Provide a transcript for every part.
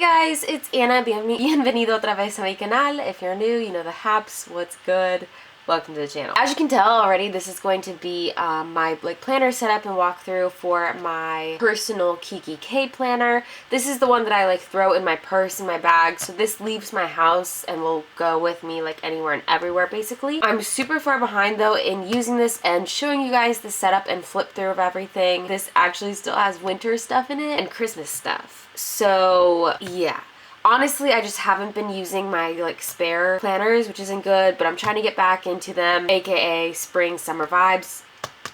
guys, it's Anna. Bienvenido otra vez a mi canal. If you're new, you know the haps. What's good? Welcome to the channel. As you can tell already, this is going to be my planner setup and walkthrough for my personal Kikki K planner. This is the one that I throw in my purse, in my bag, so this leaves my house and will go with me anywhere and everywhere basically. I'm super far behind though in using this and showing you guys the setup and flip through of everything. This actually still has winter stuff in it and Christmas stuff. So yeah. Honestly, I just haven't been using my spare planners, which isn't good, but I'm trying to get back into them, aka spring, summer vibes.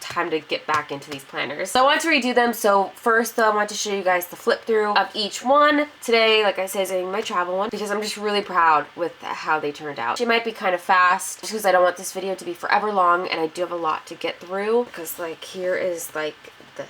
Time to get back into these planners. So I wanted to redo them. So first though, I want to show you guys the flip through of each one. Today, like I said, is my travel one because I'm just really proud with how they turned out. She might be kind of fast just because I don't want this video to be forever long and I do have a lot to get through because here is the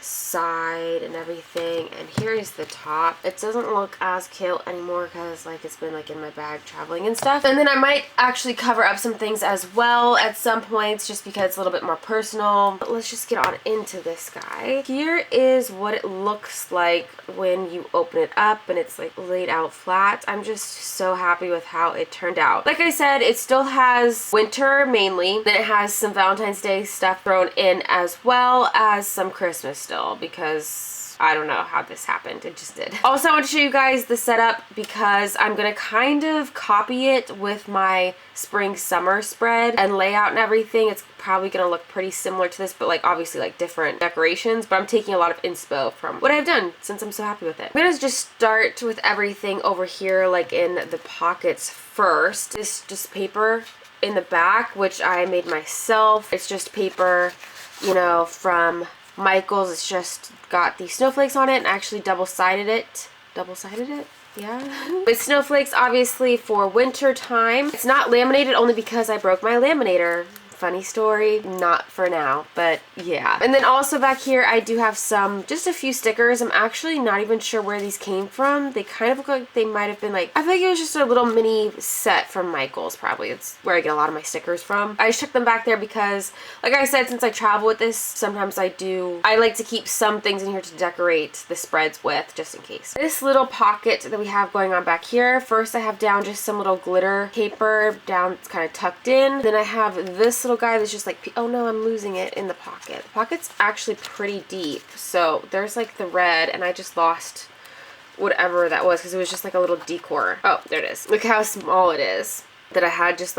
side and everything, and here is the top. It doesn't look as cute anymore because it's been in my bag traveling and stuff. And then I might actually cover up some things as well at some points just because it's a little bit more personal. But let's just get on into this guy. Here is what it looks like when you open it up and it's laid out flat. I'm just so happy with how it turned out. Like I said, it still has winter mainly, then it has some Valentine's Day stuff thrown in as well as some Christmas still because I don't know how this happened. It just did. Also, I want to show you guys the setup because I'm going to kind of copy it with my spring summer spread and layout and everything. It's probably going to look pretty similar to this, but obviously different decorations, but I'm taking a lot of inspo from what I've done since I'm so happy with it. I'm going to just start with everything over here in the pockets first. This just paper in the back, which I made myself. It's just paper, you know, from Michael's. It's just got these snowflakes on it and actually double-sided it. Double-sided it? Yeah. With snowflakes, obviously, for winter time. It's not laminated only because I broke my laminator. Funny story, not for now, but yeah. And then also back here, I do have just a few stickers. I'm actually not even sure where these came from. They kind of look like they might have been I feel like it was just a little mini set from Michael's probably. It's where I get a lot of my stickers from. I just took them back there because, like I said, since I travel with this, sometimes I like to keep some things in here to decorate the spreads with, just in case. This little pocket that we have going on back here, first I have down just some little glitter paper down, it's kind of tucked in. Then I have this little guy that's just oh no, I'm losing it in the pocket. The pocket's actually pretty deep, so there's the red, and I just lost whatever that was because it was just a little decor. Oh, there it is. Look how small it is that I had just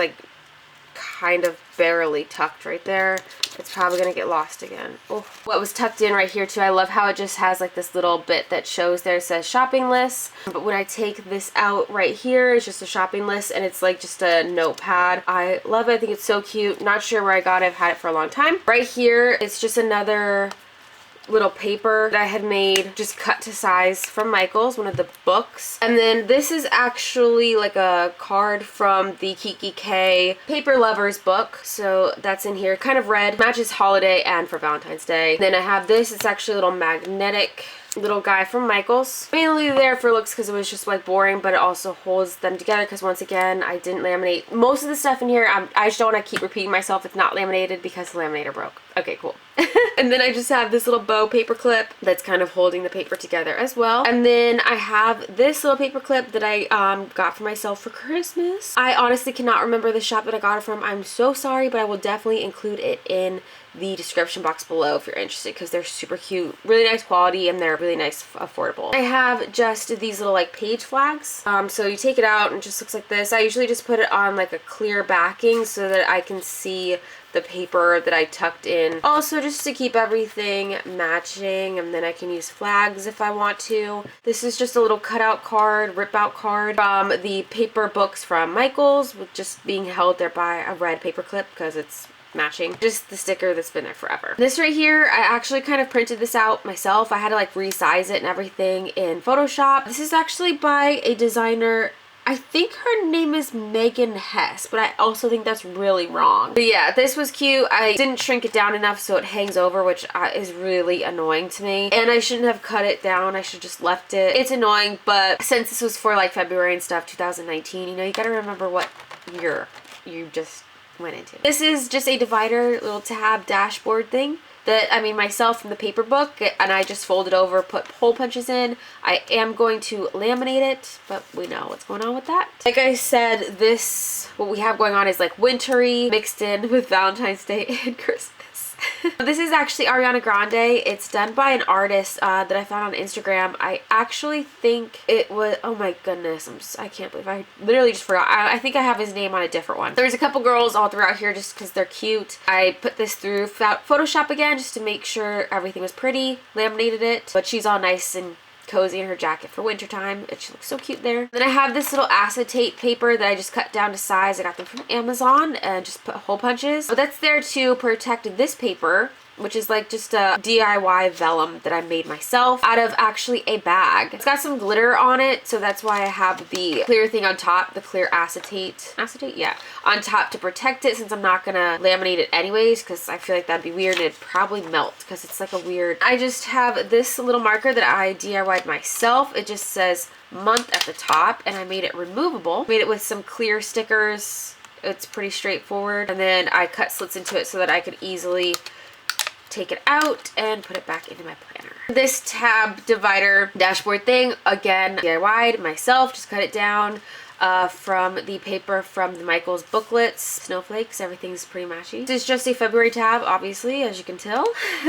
kind of barely tucked right there. It's probably gonna get lost again. Oh, what was tucked in right here too, I love how it just has this little bit that shows there, it says shopping list, but when I take this out right here, it's just a shopping list and it's just a notepad. I love it. I think it's so cute. Not sure where I got it. I've had it for a long time. Right here, it's just another little paper that I had made, just cut to size from Michael's, one of the books. And then this is actually a card from the Kikki K Paper Lovers book. So that's in here, kind of red, matches holiday and for Valentine's Day. Then I have this, it's actually a little magnetic little guy from Michael's. Mainly there for looks because it was just boring, but it also holds them together because once again, I didn't laminate most of the stuff in here. I just don't want to keep repeating myself. It's not laminated because the laminator broke. Okay, cool. And then I just have this little bow paper clip that's kind of holding the paper together as well. And then I have this little paper clip that I got for myself for Christmas. I honestly cannot remember the shop that I got it from. I'm so sorry, but I will definitely include it in the description box below if you're interested because they're super cute, really nice quality, and they're really nice, affordable. I have just these little page flags. So you take it out and it just looks like this. I usually just put it on a clear backing so that I can see the paper that I tucked in. Also just to keep everything matching, and then I can use flags if I want to. This is just a little cutout card, rip out card from the paper books from Michael's, with just being held there by a red paper clip because it's matching. Just the sticker that's been there forever. This right here, I actually kind of printed this out myself. I had to resize it and everything in Photoshop. This is actually by a designer. I think her name is Megan Hess, but I also think that's really wrong. But yeah, this was cute. I didn't shrink it down enough so it hangs over, which is really annoying to me. And I shouldn't have cut it down. I should just left it. It's annoying, but since this was for February and stuff, 2019, you know, you gotta remember what year you just went into. This is just a divider, little tab dashboard thing. that I made myself from the paper book, and I just folded over, put hole punches in. I am going to laminate it, but we know what's going on with that. Like I said, what we have going on is like wintry mixed in with Valentine's Day and Christmas. This is actually Ariana Grande. It's done by an artist that I found on Instagram. I actually think it was, oh my goodness, I can't believe I literally just forgot. I think I have his name on a different one. There's a couple girls all throughout here just because they're cute. I put this through Photoshop again just to make sure everything was pretty, laminated it, but she's all nice and cozy in her jacket for winter time, and she looks so cute there. Then I have this little acetate paper that I just cut down to size. I got them from Amazon and just put hole punches, but that's there to protect this paper, which is like just a DIY vellum that I made myself out of actually a bag. It's got some glitter on it, so that's why I have the clear thing on top, the clear acetate, yeah, on top to protect it, since I'm not gonna laminate it anyways, because I feel like that'd be weird and it'd probably melt because it's like a weird. I just have this little marker that I DIY'd myself. It just says month at the top, and I made it removable. Made it with some clear stickers. It's pretty straightforward, and then I cut slits into it so that I could easily take it out and put it back into my planner. This tab divider dashboard thing, again, DIY'd myself, just cut it down from the paper from the Michaels booklets. Snowflakes, everything's pretty matchy. This is just a February tab, obviously, as you can tell.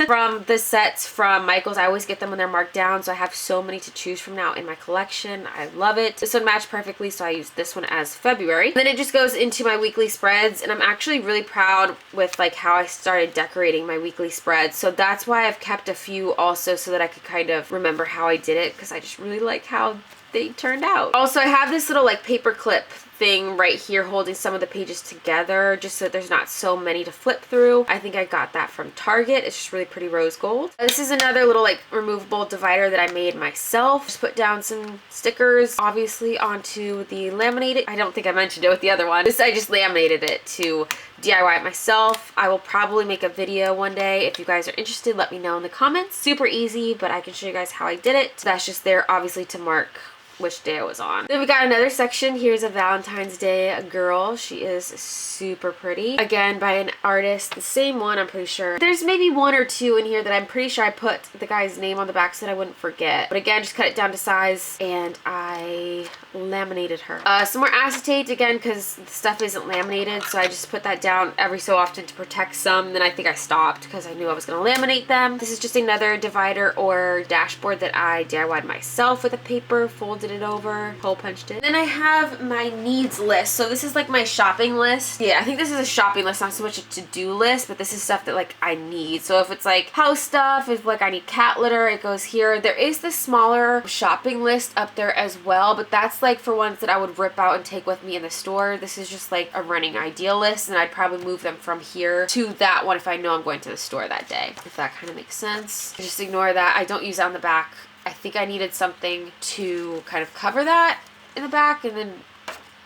From the sets from Michaels, I always get them when they're marked down, so I have so many to choose from now in my collection. I love it. This one matched perfectly, so I used this one as February. Then it just goes into my weekly spreads, and I'm actually really proud with like how I started decorating my weekly spreads. So that's why I've kept a few also, so that I could kind of remember how I did it, because I just really like how they turned out. Also, I have this little like paper clip thing right here holding some of the pages together, just so that there's not so many to flip through. I think I got that from Target. It's just really pretty rose gold. This is another little like removable divider that I made myself. Just put down some stickers obviously onto the laminated. I don't think I mentioned it with the other one. This, I just laminated it to DIY it myself. I will probably make a video one day. If you guys are interested, let me know in the comments. Super easy, but I can show you guys how I did it. So that's just there obviously to mark which day I was on. Then we got another section. Here's a Valentine's Day girl. She is super pretty. Again, by an artist. The same one, I'm pretty sure. There's maybe one or two in here that I'm pretty sure I put the guy's name on the back so that I wouldn't forget. But again, just cut it down to size, and I laminated her. Some more acetate, again, because the stuff isn't laminated, so I just put that down every so often to protect some. Then I think I stopped because I knew I was going to laminate them. This is just another divider or dashboard that I DIY'd myself with a paper, folded it over, hole punched it. Then I have my needs list. So this is like my shopping list. Yeah, I think this is a shopping list, not so much a to-do list, but this is stuff that like I need. So if it's like house stuff, if like I need cat litter, it goes here. There is the smaller shopping list up there as well, but that's like for ones that I would rip out and take with me in the store. This is just like a running ideal list, and I'd probably move them from here to that one if I know I'm going to the store that day. If that kind of makes sense. Just ignore that. I don't use that on the back. I think I needed something to kind of cover that in the back and then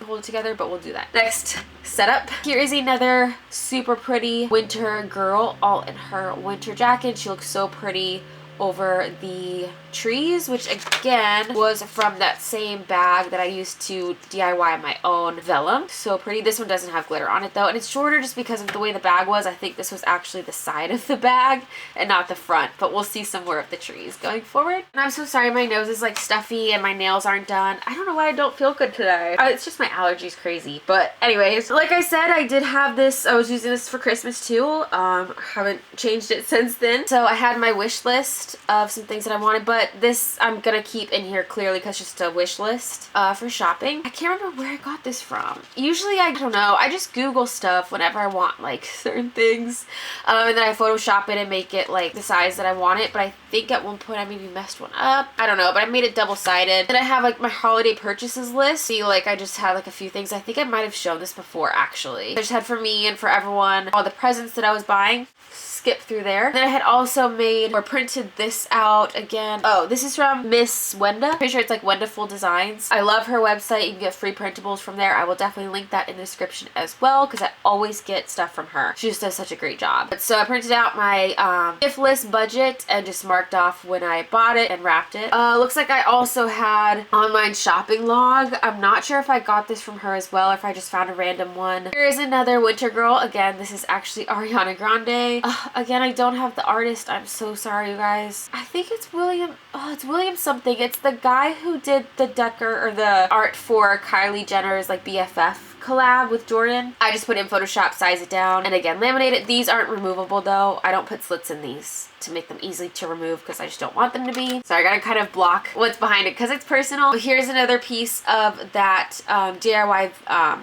hold it together, but we'll do that. Next setup. Here is another super pretty winter girl, all in her winter jacket. She looks so pretty over the trees, which again was from that same bag that I used to DIY my own vellum. So pretty. This one doesn't have glitter on it though, and it's shorter just because of the way the bag was. I think this was actually the side of the bag and not the front, but we'll see some more of the trees going forward. And I'm so sorry, my nose is like stuffy and my nails aren't done. I don't know why I don't feel good today. It's just my allergies crazy. But anyways, like I said, I did have this. I was using this for Christmas too. Haven't changed it since then. So I had my wish list of some things that I wanted, but this I'm gonna keep in here clearly because it's just a wish list for shopping. I can't remember where I got this from. Usually I don't know, I just Google stuff whenever I want like certain things, and then I Photoshop it and make it like the size that I want it. But I think at one point I maybe messed one up. I don't know, but I made it double-sided. Then I have like my holiday purchases list. See, like I just had like a few things. I think I might have shown this before actually. I just had for me and for everyone all the presents that I was buying. Skip through there. Then I had also made or printed this out again. Oh, this is from Miss Wenda. Pretty sure it's like Wendaful Designs. I love her website. You can get free printables from there. I will definitely link that in the description as well because I always get stuff from her. She just does such a great job. But so I printed out my gift list budget and just marked off when I bought it and wrapped it. Looks like I also had online shopping log. I'm not sure if I got this from her as well or if I just found a random one. Here is another winter girl. Again, this is actually Ariana Grande. Again, I don't have the artist. I'm so sorry, you guys. I think it's William. Oh, it's William something. It's the guy who did the or the art for Kylie Jenner's like BFF collab with Jordan. I just put in Photoshop, size it down, and again, laminate it. These aren't removable though. I don't put slits in these to make them easy to remove because I just don't want them to be. So I gotta kind of block what's behind it because it's personal. Here's another piece of that DIY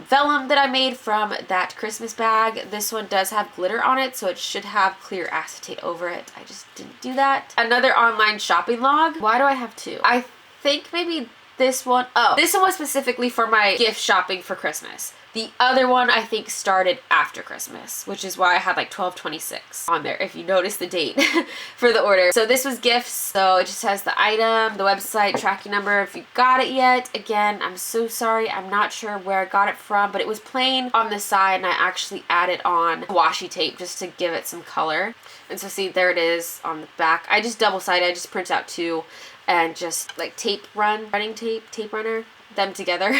vellum that I made from that Christmas bag. This one does have glitter on it, so it should have clear acetate over it. I just didn't do that. Another online shopping log. Why do I have two? I think maybe this one. Oh, this one was specifically for my gift shopping for Christmas. The other one I think started after Christmas, which is why I had like 12/26 on there, if you notice the date for the order. So this was gifts, so it just has the item, the website, tracking number if you got it yet. Again, I'm so sorry, I'm not sure where I got it from, but it was plain on the side and I actually added on washi tape just to give it some color. And so see, there it is on the back. I just double-sided, I just print out two and just like tape runner, them together.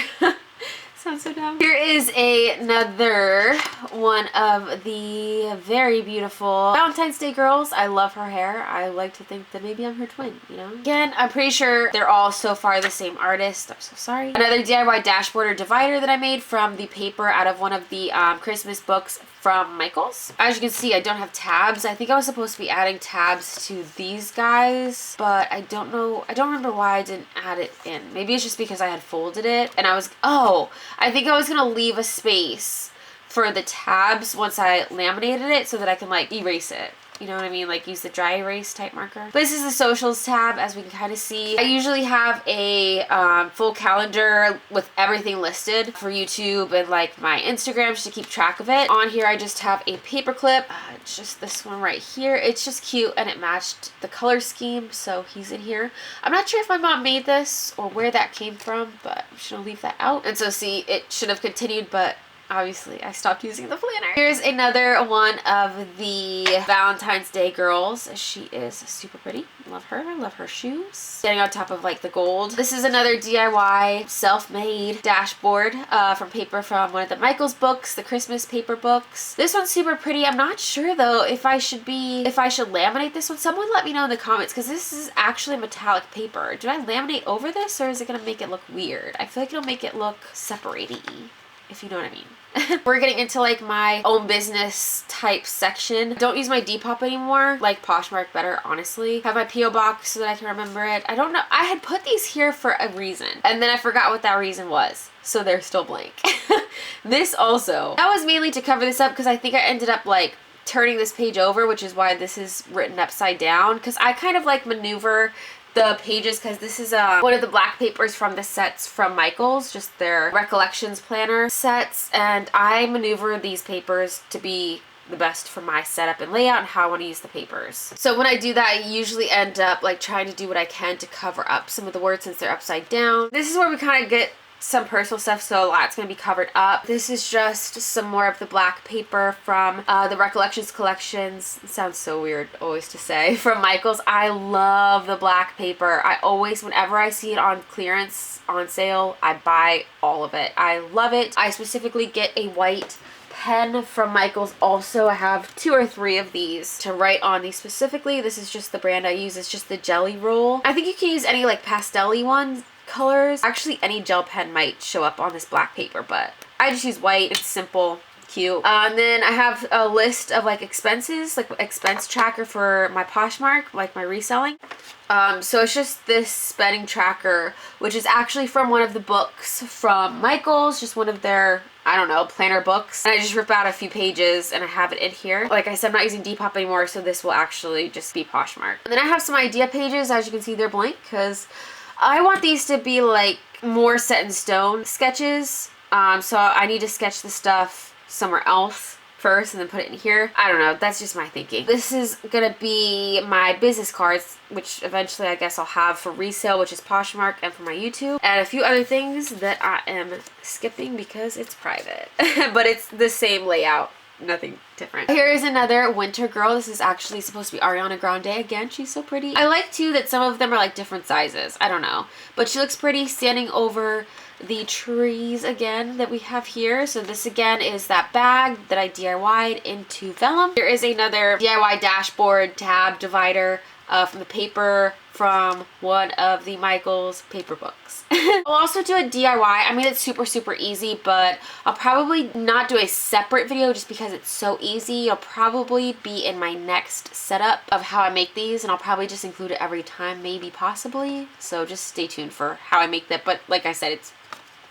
Sounds so dumb. Here is another one of the very beautiful Valentine's Day girls. I love her hair. I like to think that maybe I'm her twin, you know? Again, I'm pretty sure they're all so far the same artist. I'm so sorry. Another DIY dashboard or divider that I made from the paper out of one of the Christmas books from Michaels. As you can see, I don't have tabs. I think I was supposed to be adding tabs to these guys, but I don't know. I don't remember why I didn't add it in. Maybe it's just because I had folded it and I was, oh, I think I was gonna leave a space for the tabs once I laminated it so that I can like erase it. You know what I mean? Like use the dry erase type marker. But this is the socials tab, as we can kind of see. I usually have a full calendar with everything listed for YouTube and like my Instagram just to keep track of it. On here I just have a paper clip. It's just this one right here. It's just cute and it matched the color scheme, so he's in here. I'm not sure if my mom made this or where that came from, but I'm just gonna leave that out. And so see, it should have continued, but obviously I stopped using the planner. Here's another one of the Valentine's Day girls. She is super pretty. Love her. I love her shoes. Getting on top of like the gold. This is another DIY self-made dashboard from paper from one of the Michaels books, the Christmas paper books. This one's super pretty. I'm not sure though if I should laminate this one. Someone let me know in the comments because this is actually metallic paper. Do I laminate over this or is it gonna make it look weird? I feel like it'll make it look separated-y, if you know what I mean. We're getting into like my own business type section. Don't use my Depop anymore. Like Poshmark better, honestly. Have my P.O. box so that I can remember it. I don't know. I had put these here for a reason and then I forgot what that reason was. So they're still blank. This also, that was mainly to cover this up because I think I ended up like turning this page over, which is why this is written upside down, because I kind of like maneuver the pages because this is one of the black papers from the sets from Michaels, just their recollections planner sets, and I maneuver these papers to be the best for my setup and layout and how I want to use the papers. So when I do that, I usually end up like trying to do what I can to cover up some of the words since they're upside down. This is where we kind of get some personal stuff, so a lot's going to be covered up. This is just some more of the black paper from the Recollections collections. It sounds so weird always to say. From Michaels. I love the black paper. I always, whenever I see it on clearance, on sale, I buy all of it. I love it. I specifically get a white pen from Michaels. Also, I have 2 or 3 of these to write on these specifically. This is just the brand I use. It's just the Jelly Roll. I think you can use any like pastel-y ones. Colors. Actually, any gel pen might show up on this black paper, but I just use white. It's simple, cute. And then I have a list of like expenses, like expense tracker for my Poshmark, like my reselling. So it's just this spending tracker, which is actually from one of the books from Michaels, just one of their, I don't know, planner books. And I just rip out a few pages and I have it in here. Like I said, I'm not using Depop anymore, so this will actually just be Poshmark. And then I have some idea pages. As you can see, they're blank because I want these to be like more set in stone sketches. So I need to sketch the stuff somewhere else first and then put it in here. I don't know. That's just my thinking. This is going to be my business cards, which eventually I guess I'll have for resale, which is Poshmark, and for my YouTube. And a few other things that I am skipping because it's private. But it's the same layout nothing different. Here is another winter girl. This is actually supposed to be Ariana Grande again. She's so pretty. I like too that some of them are like different sizes. I don't know, but she looks pretty standing over the trees again that we have here. So this again is that bag that I DIY'd into vellum. There is another DIY dashboard tab divider from the paper from one of the Michaels paper books. I'll also do a DIY. I mean, it's super easy, but I'll probably not do a separate video just because it's so easy. It'll probably be in my next setup of how I make these, and I'll probably just include it every time, maybe, possibly. So just stay tuned for how I make that. But like I said, it's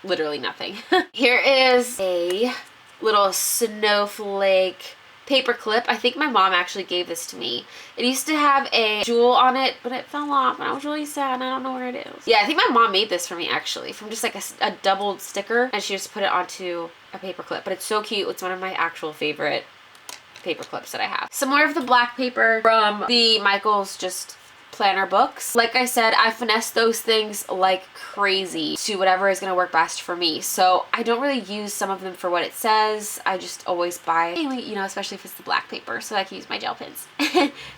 literally nothing. Here is a little snowflake paper clip. I think my mom actually gave this to me. It used to have a jewel on it, but it fell off and I was really sad and I don't know where it is. Yeah, I think my mom made this for me actually, from just like a doubled sticker, and she just put it onto a paper clip. But it's so cute. It's one of my actual favorite paper clips that I have. Some more of the black paper from the Michaels just planner books. Like I said, I finesse those things like crazy to whatever is going to work best for me. So I don't really use some of them for what it says. I just always buy, you know, especially if it's the black paper, so I can use my gel pens.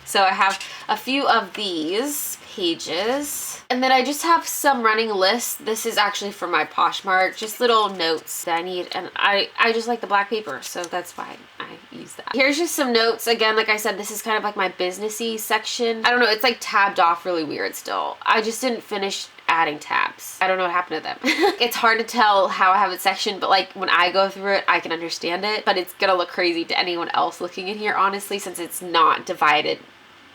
So I have a few of these pages, and then I just have some running lists. This is actually for my Poshmark, just little notes that I need, and I just like the black paper, so that's why I use that. Here's just some notes. Again, like I said, this is kind of like my businessy section. I don't know, it's like tabbed off really weird still. I just didn't finish adding tabs. I don't know what happened to them. It's hard to tell how I have it sectioned, but like when I go through it, I can understand it, but it's gonna look crazy to anyone else looking in here, honestly, since it's not divided.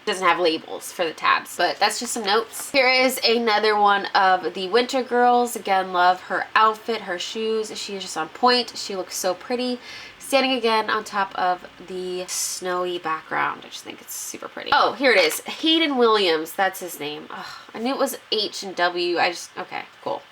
Doesn't have labels for the tabs, but that's just some notes. Here is another one of the winter girls. Again, love her outfit, her shoes. She is just on point. She looks so pretty, standing again on top of the snowy background. I just think it's super pretty. Oh, here it is. Hayden Williams, that's his name. Oh, I knew it was H and W. Okay, cool.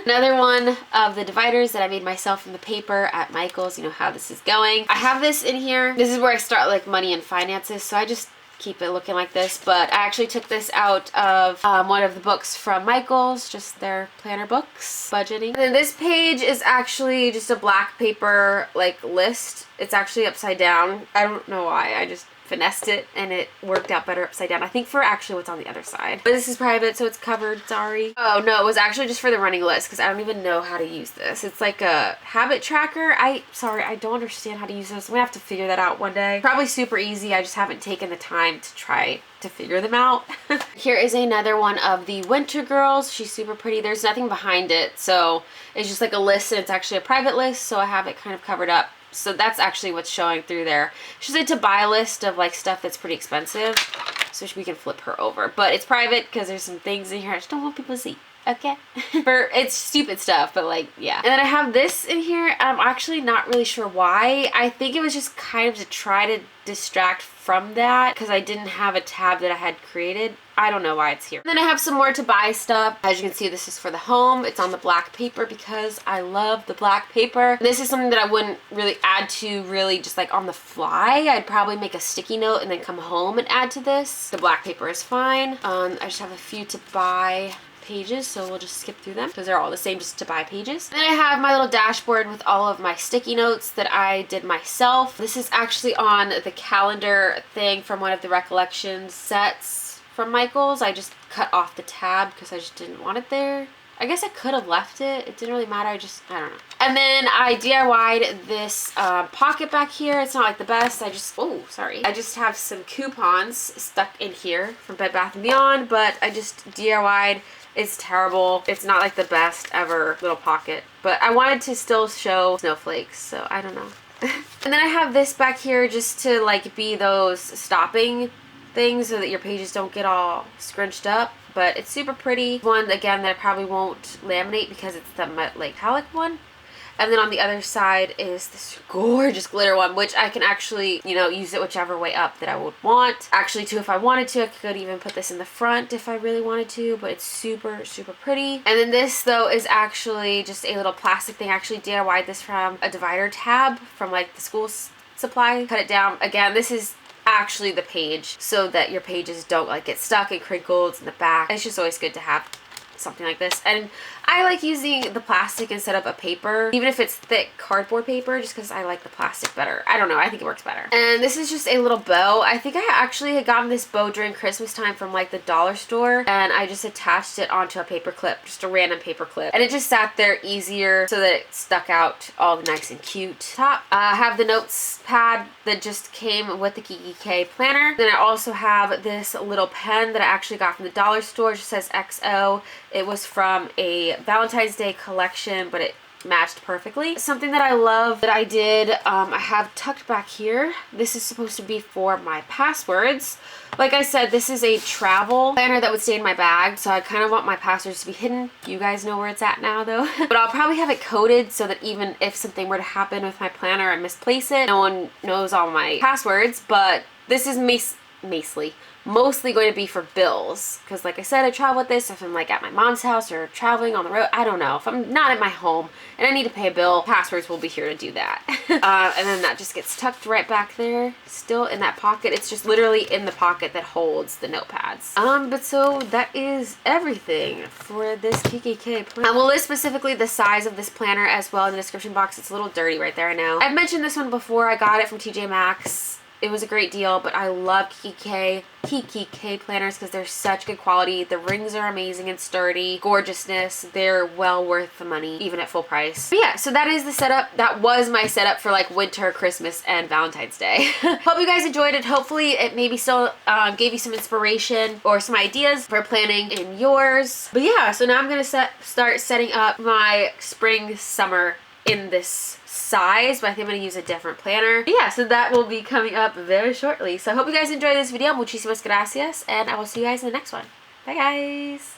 Another one of the dividers that I made myself in the paper at Michael's. You know how this is going. I have this in here. This is where I start like money and finances, so I just keep it looking like this, but I actually took this out of one of the books from Michael's, just their planner books, budgeting. And then this page is actually just a black paper like list. It's actually upside down. I don't know why, I just finessed it and it worked out better upside down. I think for actually what's on the other side. But this is private, so it's covered, sorry. Oh no, it was actually just for the running list because I don't even know how to use this. It's like a habit tracker. Sorry, I don't understand how to use this. I'm gonna have to figure that out one day. Probably super easy. I just haven't taken the time to try to figure them out. Here is another one of the winter girls. She's super pretty. There's nothing behind it, so it's just like a list, and it's actually a private list, so I have it kind of covered up. So that's actually what's showing through there. She's a to buy list of like stuff that's pretty expensive, so we can flip her over. But it's private because there's some things in here I just don't want people to see. Okay. It's stupid stuff, but like, yeah. And then I have this in here. I'm actually not really sure why. I think it was just kind of to try to distract from that because I didn't have a tab that I had created. I don't know why it's here. And then I have some more to buy stuff. As you can see, this is for the home. It's on the black paper because I love the black paper. This is something that I wouldn't really add to really just like on the fly. I'd probably make a sticky note and then come home and add to this. The black paper is fine. I just have a few to buy pages, so we'll just skip through them because they're all the same, just to buy pages. And then I have my little dashboard with all of my sticky notes that I did myself. This is actually on the calendar thing from one of the recollections sets from Michael's. I just cut off the tab because I just didn't want it there. I guess I could have left it. It didn't really matter. I don't know. And then I DIY'd this pocket back here. It's not like the best. I just have some coupons stuck in here from Bed Bath & Beyond, but I just DIY'd. It's terrible. It's not like the best ever little pocket, but I wanted to still show snowflakes, so I don't know. And then I have this back here just to like be those stopping things so that your pages don't get all scrunched up. But it's super pretty. One, again, that I probably won't laminate because it's the metallic one. And then on the other side is this gorgeous glitter one, which I can actually, you know, use it whichever way up that I would want. Actually, too, if I wanted to, I could even put this in the front if I really wanted to, but it's super, super pretty. And then this, though, is actually just a little plastic thing. I actually DIY'd this from a divider tab from, like, the school supply. Cut it down. Again, this is actually the page so that your pages don't, like, get stuck and crinkled in the back. It's just always good to have something like this. And I like using the plastic instead of a paper, even if it's thick cardboard paper, just because I like the plastic better. I don't know, I think it works better. And this is just a little bow. I think I actually had gotten this bow during Christmas time from like the dollar store, and I just attached it onto a paper clip, just a random paper clip, and it just sat there easier so that it stuck out all nice and cute. Top, I have the notes pad that just came with the Kikki K planner. Then I also have this little pen that I actually got from the dollar store. It just says XO. It was from a Valentine's Day collection, but it matched perfectly. Something that I love that I did, I have tucked back here. This is supposed to be for my passwords. Like I said, this is a travel planner that would stay in my bag, so I kind of want my passwords to be hidden. You guys know where it's at now though. But I'll probably have it coded so that even if something were to happen with my planner and misplace it, no one knows all my passwords. But this is mostly going to be for bills, because like I said, I travel with this if I'm like at my mom's house or traveling on the road. I don't know, if I'm not at my home and I need to pay a bill, passwords will be here to do that. And then that just gets tucked right back there, still in that pocket. It's just literally in the pocket that holds the notepads. But so that is everything for this Kikki K planner. We'll list specifically the size of this planner as well in the description box. It's a little dirty right there, I know. I've mentioned this one before. I got it from TJ Maxx. It was a great deal, but I love Kikki K planners because they're such good quality. The rings are amazing and sturdy. Gorgeousness. They're well worth the money, even at full price. But yeah, so that is the setup. That was my setup for like winter, Christmas, and Valentine's Day. Hope you guys enjoyed it. Hopefully it maybe still gave you some inspiration or some ideas for planning in yours. But yeah, so now I'm going to start setting up my spring, summer in this size, but I think I'm going to use a different planner. But yeah, so that will be coming up very shortly. So I hope you guys enjoyed this video. Muchísimas gracias, and I will see you guys in the next one. Bye guys!